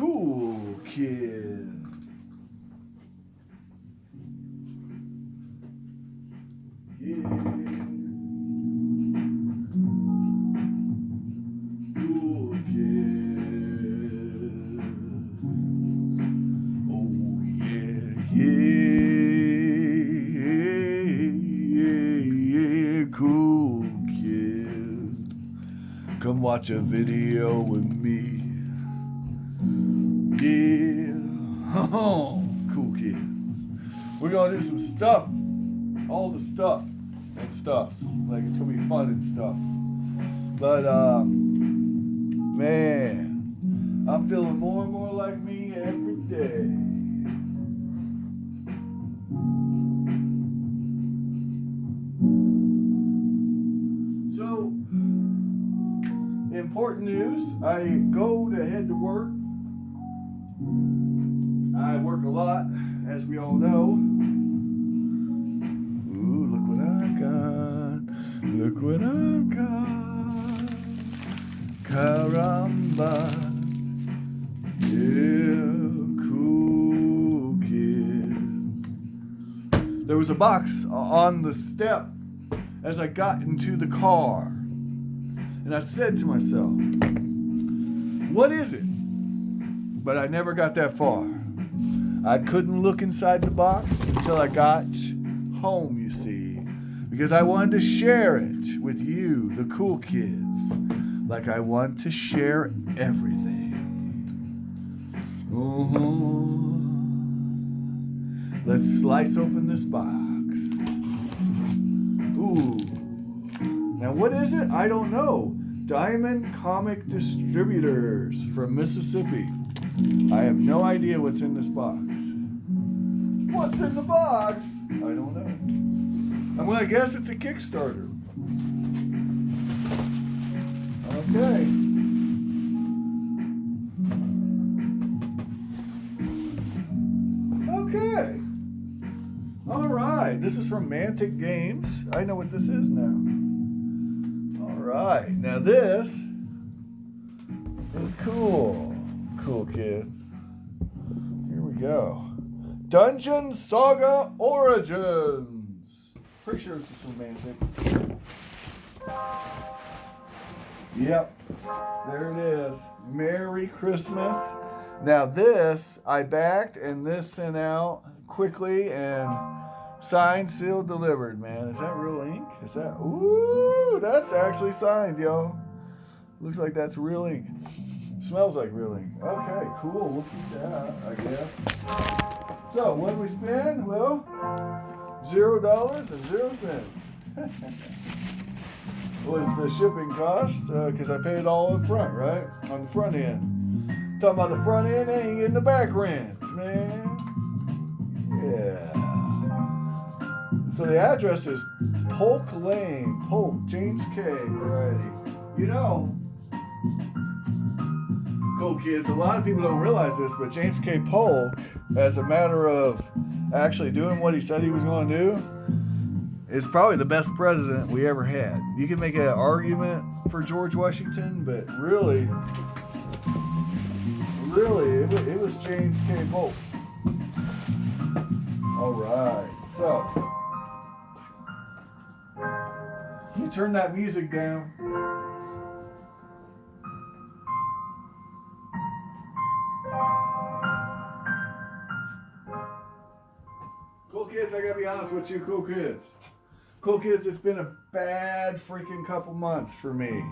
Cool kid. Yeah. Cool kid. Oh yeah, yeah, cool kid. Come watch a video with me. Yeah. Oh, cool kid. We're gonna do some stuff. All the stuff and stuff. Like it's gonna be fun and stuff. But man, I'm feeling more and more like me every day. So, important news. I go to head to work. I work a lot, as we all know. Ooh, look what I've got. Look what I've got. Caramba. Yeah, cool kid. There was a box on the step as I got into the car. And I said to myself, what is it? But I never got that far. I couldn't look inside the box until I got home, you see, because I wanted to share it with you, the cool kids, like I want to share everything. Let's slice open this box. Ooh. Now what is it? I don't know. Diamond Comic Distributors from Mississippi. I have no idea what's in this box. What's in the box? I don't know. I'm going to guess it's a Kickstarter. Okay. Okay. All right. This is from Mantic Games. I know what this is now. All right. Now this is cool. Cool kids. Here we go. Dungeon Saga Origins. Pretty sure this is romantic. Yep. There it is. Merry Christmas. Now this I backed and this sent out quickly and signed, sealed, delivered, man. Is that real ink? Is that? Ooh, that's actually signed, yo. Looks like that's real ink. Smells like real ink. Okay, cool. We'll keep that, I guess. So, what did we spend? Well, $0.00. Was the shipping cost, because I paid it all up front, right? On the front end. Talking about the front end, ain't getting the back end, man. Yeah. So the address is Polk Lane, Polk, James K. Variety. You know, cool kids, a lot of people don't realize this, but James K. Polk, as a matter of actually doing what he said he was going to do, is probably the best president we ever had. You can make an argument for George Washington, but really, it was James K. Polk. All right, so you turn that music down. Cool kids, I gotta be honest with you, cool kids. Cool kids, it's been a bad freaking couple months for me.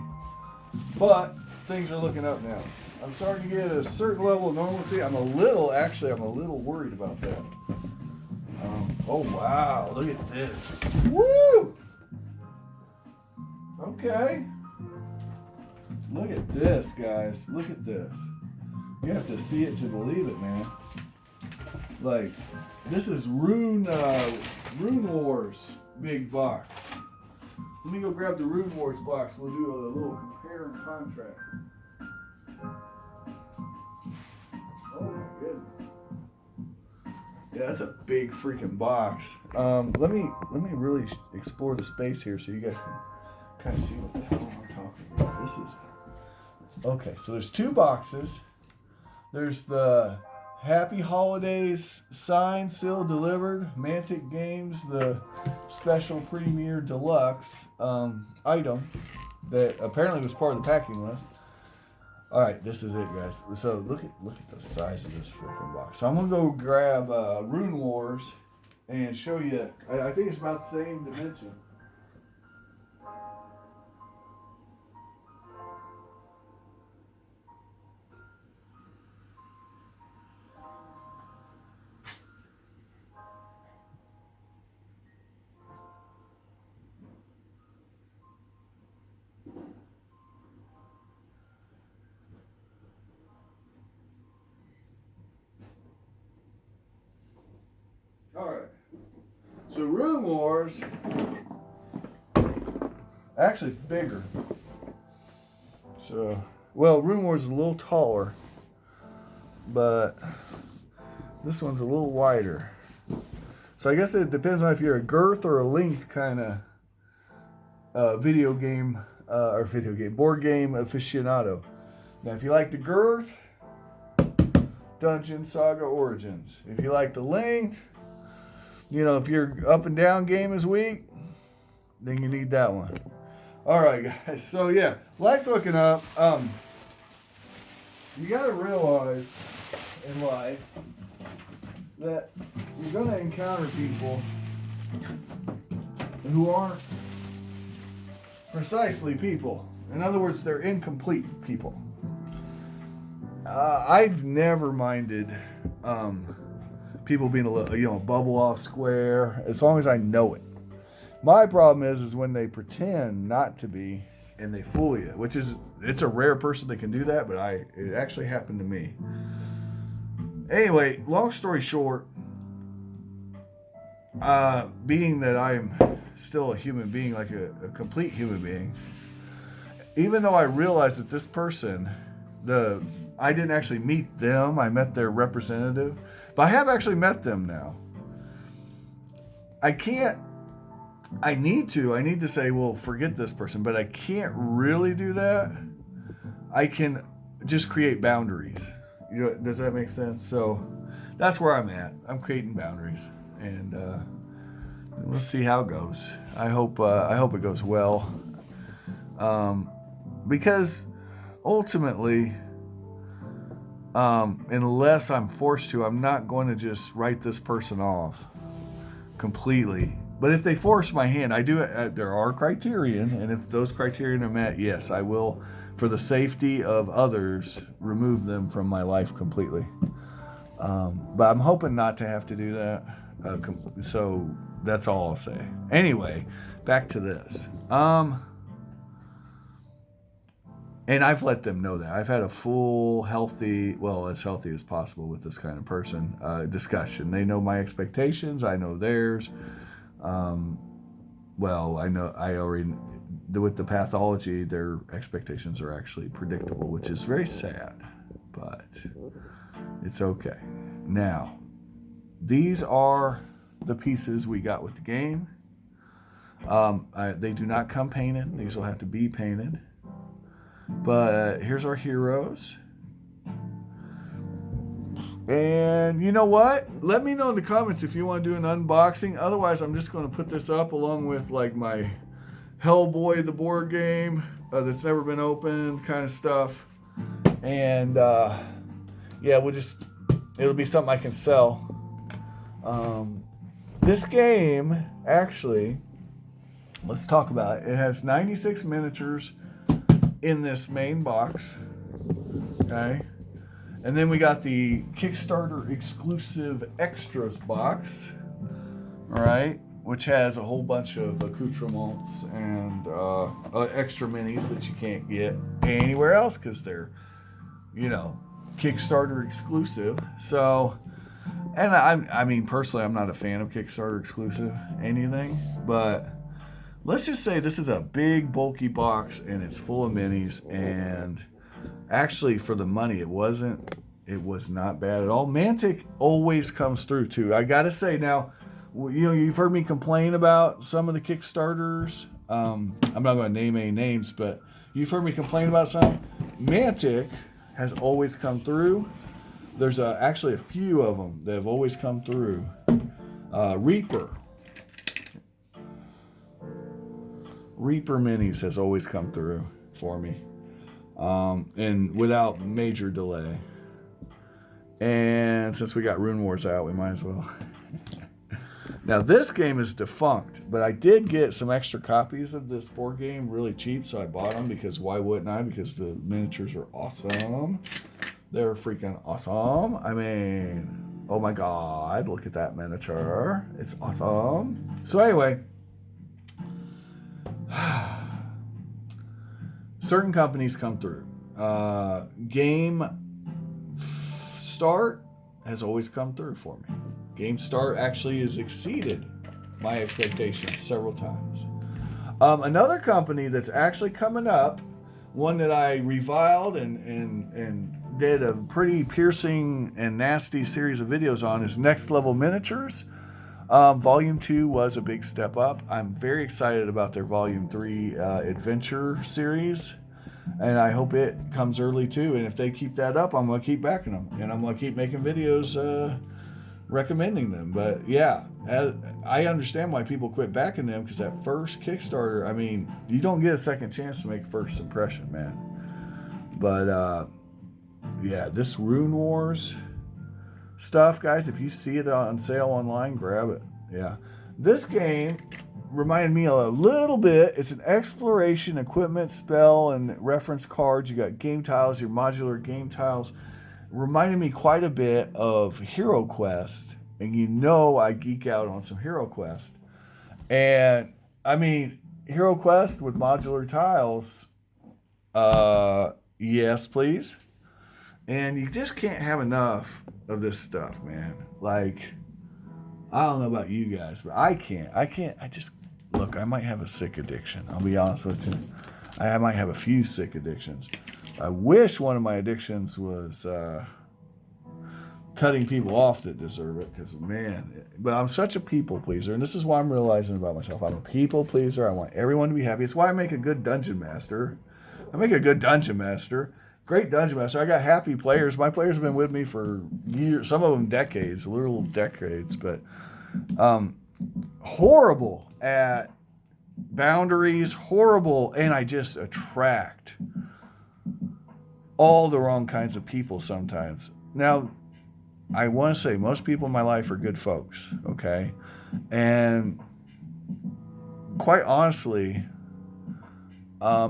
But things are looking up now. I'm starting to get a certain level of normalcy. I'm a little worried about that. Oh wow, look at this. Woo! Okay. Look at this, guys. Look at this. You have to see it to believe it, man. Like, this is Rune Wars big box. Let me go grab the Rune Wars box. We'll do a little compare and contrast. Oh my goodness. Yeah, that's a big freaking box. Let me really explore the space here so you guys can kind of see what the hell I'm talking about. This is okay. So there's two boxes. There's the Happy Holidays sign still delivered. Mantic Games, the special Premier Deluxe item that apparently was part of the packing list. All right, this is it, guys. So look at the size of this freaking box. So I'm gonna go grab Rune Wars and show you. I think it's about the same dimension. Alright, so Rune Wars, actually it's bigger. So, well, Rune Wars is a little taller, but this one's a little wider. So I guess it depends on if you're a girth or a length kind of board game aficionado. Now, if you like the girth, Dungeon Saga Origins. If you like the length, you know, if your up and down game is weak, then you need that one. All right, guys. So yeah, life's looking up. You gotta realize in life that you're gonna encounter people who aren't precisely people. In other words, they're incomplete people. I've never minded people being a little, bubble off square, as long as I know it. My problem is when they pretend not to be and they fool you, it's a rare person that can do that, but it actually happened to me. Anyway, long story short, being that I'm still a human being, like a complete human being, even though I realized that this person, I didn't actually meet them, I met their representative, but I have actually met them now. I need to say, well, forget this person, but I can't really do that. I can just create boundaries. Does that make sense? So that's where I'm at. I'm creating boundaries, and we'll see how it goes. I hope it goes well, because ultimately, unless I'm forced to, I'm not going to just write this person off completely. But if they force my hand, I do. There are criterion, and if those criterion are met, yes, I will, for the safety of others, remove them from my life completely. But I'm hoping not to have to do that. So that's all I'll say. Anyway, back to this. And I've let them know that. I've had a full, healthy, well, as healthy as possible with this kind of person, discussion. They know my expectations. I know theirs. Well, I already, with the pathology, their expectations are actually predictable, which is very sad, but it's okay. Now, these are the pieces we got with the game. They do not come painted. These will have to be painted. But here's our heroes. And you know what? Let me know in the comments if you want to do an unboxing. Otherwise, I'm just going to put this up along with like my Hellboy, the board game that's never been opened kind of stuff. And yeah, it'll be something I can sell. This game, actually, let's talk about it. It has 96 miniatures in this main box, okay? And then we got the Kickstarter exclusive extras box, all right, which has a whole bunch of accoutrements and extra minis that you can't get anywhere else because they're, Kickstarter exclusive. So, and I mean, personally, I'm not a fan of Kickstarter exclusive anything, but let's just say this is a big, bulky box, and it's full of minis, and actually, for the money, it was not bad at all. Mantic always comes through, too. I gotta say, now, you've heard me complain about some of the Kickstarters. I'm not going to name any names, but you've heard me complain about some. Mantic has always come through. There's actually a few of them that have always come through. Reaper Minis has always come through for me, and without major delay. And since we got Rune Wars out, we might as well. Now, this game is defunct, but I did get some extra copies of this board game really cheap, so I bought them because why wouldn't I? Because the miniatures are awesome. They're freaking awesome. I mean, oh my God, look at that miniature. It's awesome. So anyway, certain companies come through. Game Start has always come through for me. Game Start actually has exceeded my expectations several times. Another company that's actually coming up, one that I reviled and did a pretty piercing and nasty series of videos on, is Next Level Miniatures. Volume 2 was a big step up. I'm very excited about their Volume 3 adventure series, and I hope it comes early too. And if they keep that up, I'm going to keep backing them, and I'm going to keep making videos recommending them. But yeah, I understand why people quit backing them, because that first Kickstarter, I mean, you don't get a second chance to make first impression, man. But yeah, this Rune Wars stuff, guys, if you see it on sale online, grab it. Yeah, this game reminded me a little bit. It's an exploration, equipment, spell, and reference cards. You got game tiles, your modular game tiles. Reminded me quite a bit of Hero Quest, and you know I geek out on some Hero Quest. And I mean, Hero Quest with modular tiles, yes please. And you just can't have enough of this stuff, man. Like, I don't know about you guys, but I can't. I just, look, I might have a sick addiction. I'll be honest with you. I might have a few sick addictions. I wish one of my addictions was cutting people off that deserve it, because, man, but I'm such a people pleaser, and this is why I'm realizing about myself. I'm a people pleaser. I want everyone to be happy. It's why I make a good dungeon master. Great dungeon master. I got happy players. My players have been with me for years, some of them decades, literal decades, but horrible at boundaries, horrible, and I just attract all the wrong kinds of people sometimes. Now, I want to say most people in my life are good folks, okay? And quite honestly,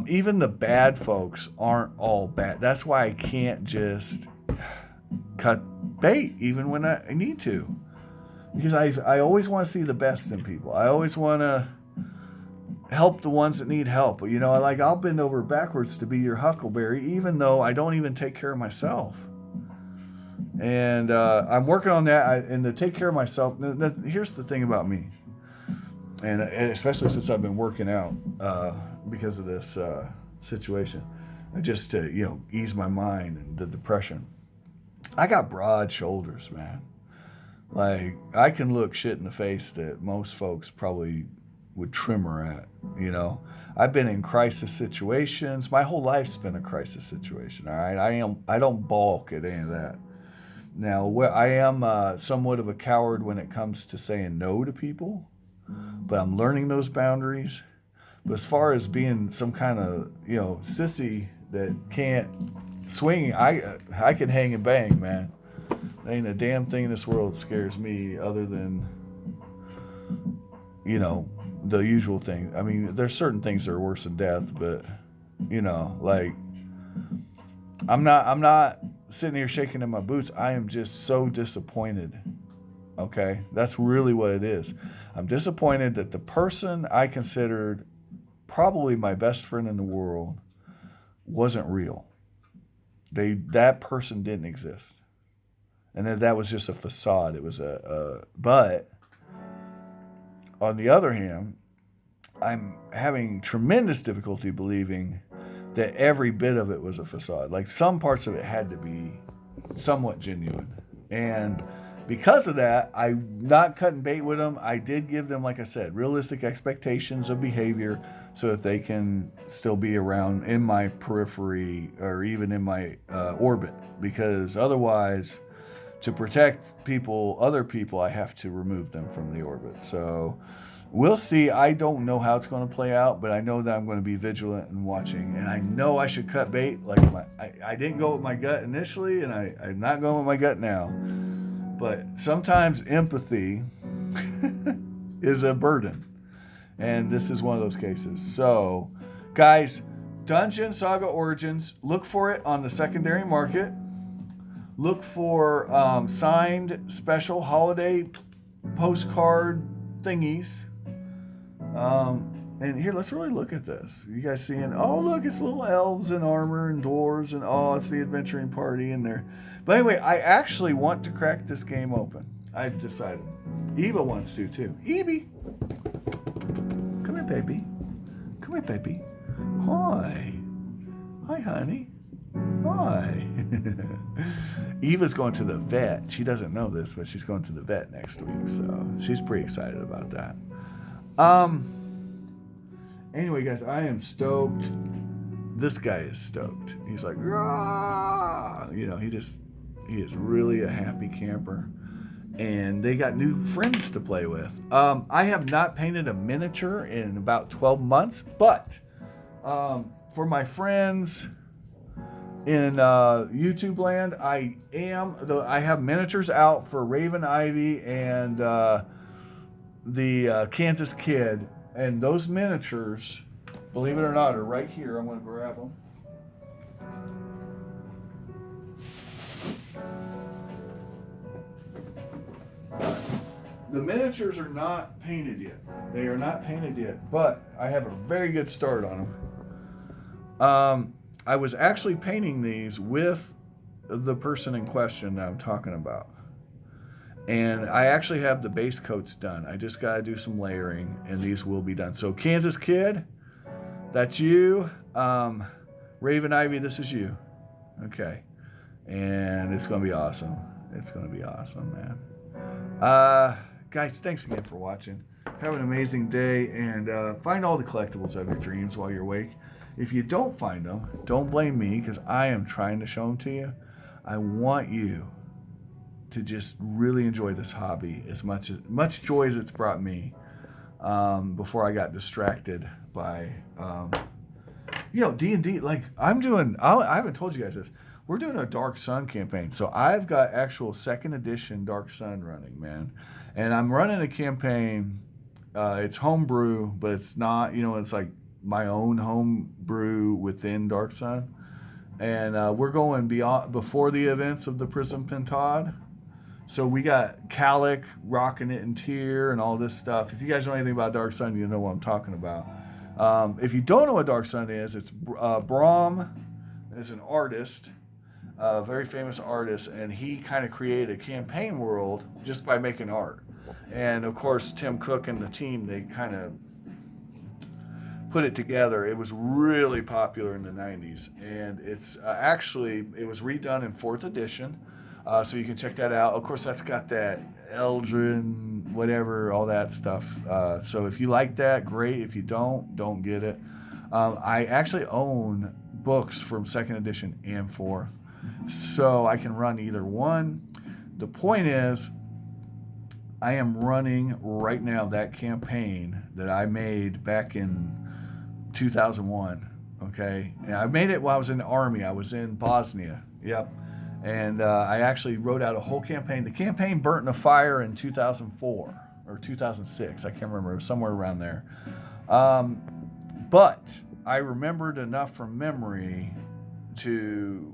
even the bad folks aren't all bad. That's why I can't just cut bait even when I need to. Because I always want to see the best in people. I always want to help the ones that need help. You know, I'll bend over backwards to be your huckleberry, even though I don't even take care of myself. And I'm working on that. And to take care of myself, here's the thing about me. And especially since I've been working out because of this situation, just to ease my mind and the depression. I got broad shoulders, man. Like, I can look shit in the face that most folks probably would trimmer at. I've been in crisis situations. My whole life's been a crisis situation. All right, I don't balk at any of that. Now, I am somewhat of a coward when it comes to saying no to people, but I'm learning those boundaries. But as far as being some kind of sissy that can't swing, I can hang and bang, man. There ain't a damn thing in this world that scares me other than the usual thing. I mean, there's certain things that are worse than death, but like, I'm not sitting here shaking in my boots. I am just so disappointed. Okay, that's really what it is. I'm disappointed that the person I considered probably my best friend in the world wasn't real. That person didn't exist, and that was just a facade. It was but on the other hand, I'm having tremendous difficulty believing that every bit of it was a facade. Like, some parts of it had to be somewhat genuine. And because of that, I'm not cutting bait with them. I did give them, like I said, realistic expectations of behavior so that they can still be around in my periphery or even in my orbit. Because otherwise, to protect other people, I have to remove them from the orbit. So we'll see. I don't know how it's going to play out, but I know that I'm going to be vigilant and watching. And I know I should cut bait. Like I didn't go with my gut initially, and I'm not going with my gut now. But sometimes empathy is a burden. And this is one of those cases. So, guys, Dungeon Saga Origins, look for it on the secondary market. Look for signed special holiday postcard thingies. And here, let's really look at this. You guys seeing, oh, look, it's little elves in armor and dwarves, and oh, it's the adventuring party in there. But anyway, I actually want to crack this game open. I've decided. Eva wants to, too. Evie! Come here, baby. Come here, baby. Hi. Hi, honey. Hi. Eva's going to the vet. She doesn't know this, but she's going to the vet next week, so she's pretty excited about that. Anyway, guys, I am stoked. This guy is stoked. He's like, rah! You know, he is really a happy camper. And they got new friends to play with. I have not painted a miniature in about 12 months, but for my friends in YouTube land, I have miniatures out for Raven Ivy and the Kansas Kid, and those miniatures, believe it or not, are right here. I'm going to grab them. The miniatures are not painted yet. They are not painted yet, but I have a very good start on them. I was actually painting these with the person in question that I'm talking about. And I actually have the base coats done. I just got to do some layering, and these will be done. So Kansas Kid, that's you. Raven Ivy, this is you. Okay. And it's going to be awesome. It's going to be awesome, man. Guys, thanks again for watching. Have an amazing day, and find all the collectibles of your dreams while you're awake. If you don't find them, don't blame me, because I am trying to show them to you. I want you to just really enjoy this hobby as much joy as it's brought me before I got distracted by D&D. Like I haven't told you guys this. We're doing a Dark Sun campaign. So I've got actual 2nd edition Dark Sun running, man. And I'm running a campaign. It's homebrew, but it's not, it's like my own homebrew within Dark Sun. And we're going before the events of the Prism Pentad. So we got Calic rocking it in tier and all this stuff. If you guys know anything about Dark Sun, you know what I'm talking about. If you don't know what Dark Sun is, it's Brahm is an artist, a very famous artist, and he kind of created a campaign world just by making art. And of course, Tim Cook and the team, they kind of put it together. It was really popular in the 90s, and it's it was redone in 4th edition. So you can check that out. Of course, that's got that Eldrin, whatever, all that stuff. So if you like that, great. If you don't get it. I actually own books from 2nd edition and 4th. So I can run either one. The point is, I am running right now that campaign that I made back in 2001. Okay? And I made it while I was in the Army. I was in Bosnia. Yep. And I actually wrote out a whole campaign. The campaign burnt in a fire in 2004 or 2006. I can't remember. It was somewhere around there. But I remembered enough from memory to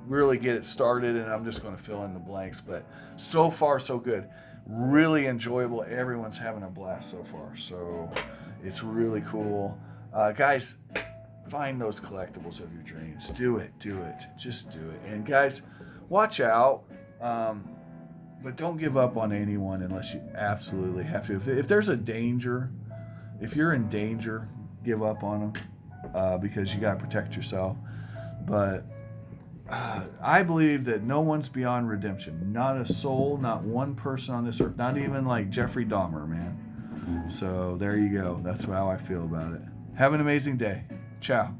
really get it started, and I'm just going to fill in the blanks. But so far, so good. Really enjoyable. Everyone's having a blast so far. So it's really cool. Guys, find those collectibles of your dreams. Do it. Just do it. And guys, watch out. But don't give up on anyone unless you absolutely have to. If there's a danger, if you're in danger, give up on them because you got to protect yourself. But I believe that no one's beyond redemption. Not a soul, not one person on this earth, not even like Jeffrey Dahmer, man. So there you go. That's how I feel about it. Have an amazing day. Ciao.